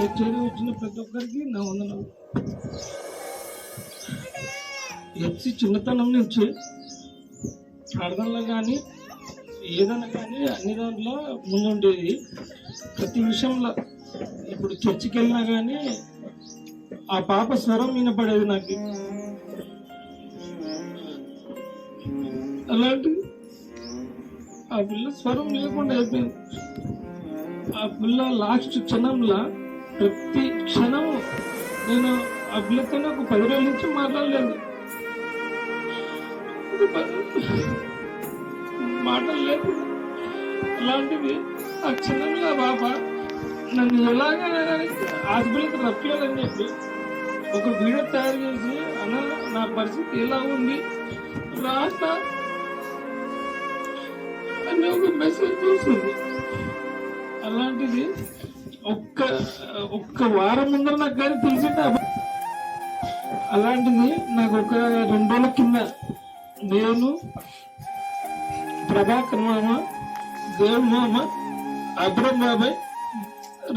వచ్చిన ప్రతి ఒక్కరికి నా వందనాలు. ఎఫ్సి చిన్నతనం నుంచి ప్రార్థనలో కానీ ఏదైనా కానీ అన్ని దాంట్లో ముందుండేది. ప్రతి విషయంలో ఇప్పుడు చర్చికి వెళ్ళినా కానీ ఆ పాప స్వరం వినపడేది నాకు. అలాంటి ఆ పిల్ల స్వరం లేకుండా అయిపోయింది. ఆ పిల్ల లాస్ట్ క్షణంలో ప్రతి క్షణం నేను ఆ పిల్లతో ఒక 10 రోజుల నుంచి మాట్లాడలేదు. మాటలు లేకుండా అలాంటివి ఆ క్షణంలో బాబ నన్ను ఎలాగైనా హాస్పిటల్కి రప్పియాలని చెప్పి ఒక వీడియో తయారు చేసి అన్న నా పరిస్థితి ఎలా ఉంది రాస్తా అని ఒక మెసేజ్ చేసింది. అలాంటిది ఒక్క వారం ముందర నాకు కానీ తెలిసింది. అలాంటిది నాకు ఒక 2 రోజుల కింద నేను ప్రభాకర్ మామ, దేవ్ మామ, అబ్రహం బాబాయ్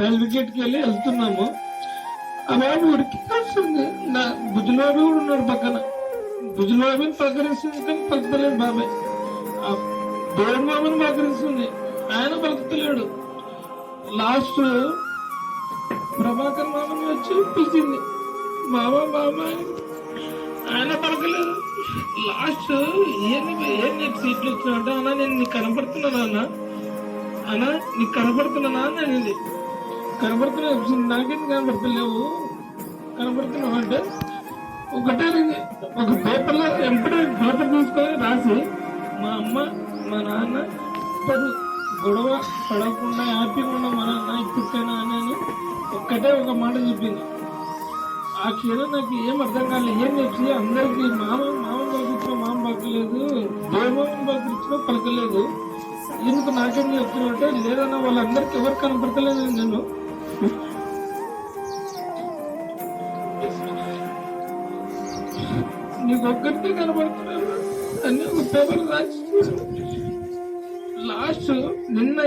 రైల్వే గేట్కి వెళ్తున్నాము. ఆ బాబు ఉడికి వస్తుంది. నా బుజ్జుబాబు కూడా ఉన్నాడు పక్కన. బుజ్జుబాబుని పలకరిస్తుంది కానీ పలుకుతలేడు బాబాయ్. ఆ దేవ్ మామని పలకరిస్తుంది, ఆయన పలుకుతలేడు. లాస్ట్ ప్రభాకర్ మామని వచ్చి పిలిచింది, మామ మామ, ఆయన పలకలేదు. లాస్ట్ ఏం సీట్లు వచ్చినట్టు అన్నా నేను నీకు కనపడుతున్నానా అన్నా నీకు కనపడుతున్నానా అని అనేది. కనపడుతున్నా నాకెందుకు కనపడతలేవు, కనపడుతున్నావు అంటే ఒకటే ఒక పేపర్లో ఎప్పుడే పేపర్ తీసుకొని రాసి మా అమ్మ మా నాన్న ఇప్పుడు గొడవ పడకుండా హ్యాపీగా ఉన్న మా నాన్న ఇప్పటికైనా అని ఒక్కటే ఒక మాట చెప్పింది. ఆ క్షణం నాకు ఏం అర్థం కాలేదు. ఏం చెప్పి అందరికి మామ పలికించిన మామ పలకలేదు, దేవమామని పలికించిన పలకలేదు, ఎందుకు నాకేం చెప్తున్నా అంటే లేదన్నా వాళ్ళందరికి ఎవరు కనపడతలేదు. నేను నీకు ఒక్కరికే కనపడుతున్నాను అని ఒక పేపర్ రాసి లాస్ట్ నిన్న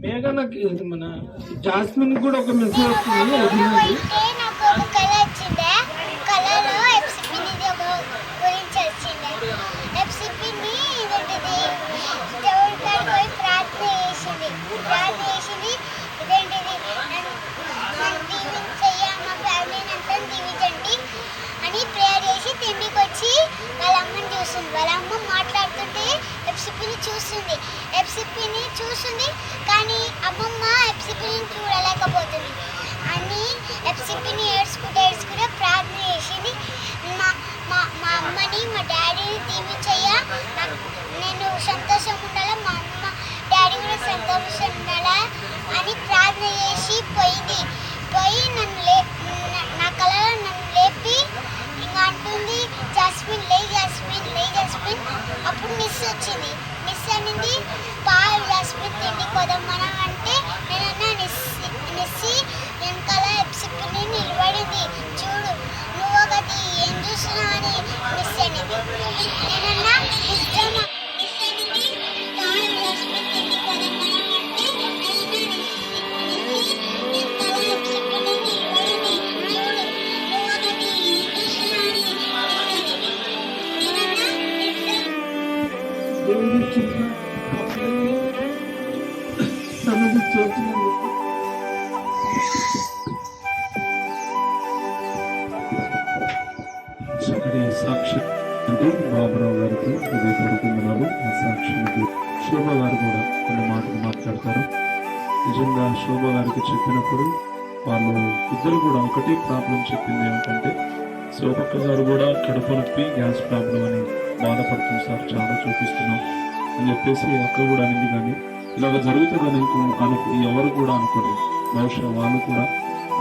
మేఘనకి మన జాస్మిన్ కూడా ఒక మెసేజ్ వస్తుంది. వాళ్ళ అమ్మ మాట్లాడుతుంటే ఎఫ్సిపిని చూస్తుంది కానీ అమ్మమ్మ ఎఫ్సిపిని చూడలేకపోతుంది అని ఎఫ్సిపిని ఏడ్చుకుంటే ప్రార్థన చేసింది. మా అమ్మని మా డాడీని దీవించయ్యా, నేను సంతోషం ఉండాలా, మా అమ్మ డాడీ కూడా సంతోషం ఉండాలా అని ప్రార్థన చేసి పోయి నా కళలో నన్ను లేపి ఇంకా అంటుంది, జాస్మిన్ లే జాస్మిన్ లే జాస్మిన్. అప్పుడు మిస్ వచ్చింది. మిస్ అనింది, పాలు జాస్మిన్ తిండి కొదమ్మన అంటే నేనన్నా నిస్సి వెనకాల ఎప్సిప్ని నిలబడింది. చూడు నువ్వు ఒకటి ఏం చూసినా అని మిస్ అనింది. నేనన్నా నిజమా మిస్ అనింది, పాలు జాస్మిన్ తిండి కొదమ్మన అంటే వెనకాల ఎప్సిప్ని నిలబడింది. చూడు నువ్వు ఒకటి ఏం చూసినా అని సాక్షి అంటే బాబురావు గారికి హృదయపూర్వకమనాలు. ఆ సాక్షికి శోభ గారు కూడా కొన్ని మాటలు మాట్లాడతారు. నిజంగా శోభ గారికి చెప్పినప్పుడు వాళ్ళు ఇద్దరు కూడా ఒకటే ప్రాబ్లం చెప్పింది ఏమిటంటే, శోభక్క గారు కూడా కడుపు నొప్పి గ్యాస్ ప్రాబ్లం అని బాధపడుతుంది సార్, చాలా చూపిస్తున్నాం అని చెప్పేసి అక్క కూడా అనింది. కానీ ఇలాగ జరుగుతుందని ఎవరు కూడా అనుకోలేదు, బహుశా వాళ్ళు కూడా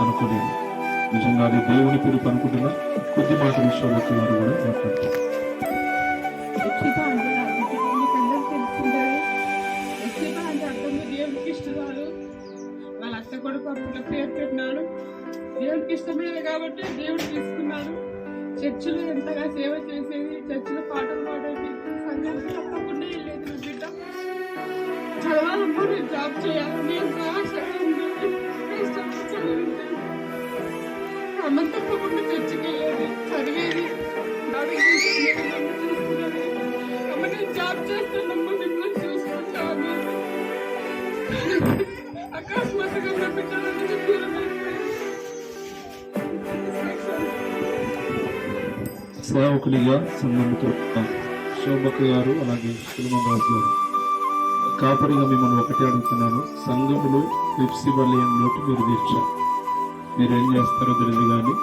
అనుకోలేదు. నిజంగా అది దేవుని పిలుపు అనుకుంటున్నా. కొద్ది మాట విషయంలో వారు కూడా మాట్లాడతారు. దేవుడికి ఇష్టరాలు, వాళ్ళ అత్త కొడుకు అప్పుడు పేరు పెట్టినాడు. దేవుడికి ఇష్టమైన కాబట్టి దేవుడు తీసుకున్నాడు. చర్చిలో ఎంతగా సేవ చేసేది, చర్చిలో పాటలు పాడేది, సంఘానికి తప్పకుండా వెళ్ళేది నా బిడ్డ. చదవాలమ్మా, నేను జాబ్ చేయాలి, నేను ఆశగా ఉన్నాను, కష్టపడి చదివించాను. అమ్మ తప్పకుండా చర్చికి వెళ్ళేది, చదివేది, డాడీ చూసుకునేది. అమ్మ నేను జాబ్ చేస్తానమ్మా, మిమ్మల్ని చూసుకుంటాను. అకస్మాత్తుగా నా బిడ్డలన్నీ దూరం అయిపోయారు. సేవకులుగా సంబంధిత శోభక్క గారు అలాగే సులమన్ రాజు గారు, కాపరిగా మిమ్మల్ని ఒకటే అడుగుతున్నాను. సంఘములో పెప్సీ బలియం లోటు మీరు తీర్చారు. మీరేం చేస్తారో తెలియదు కానీ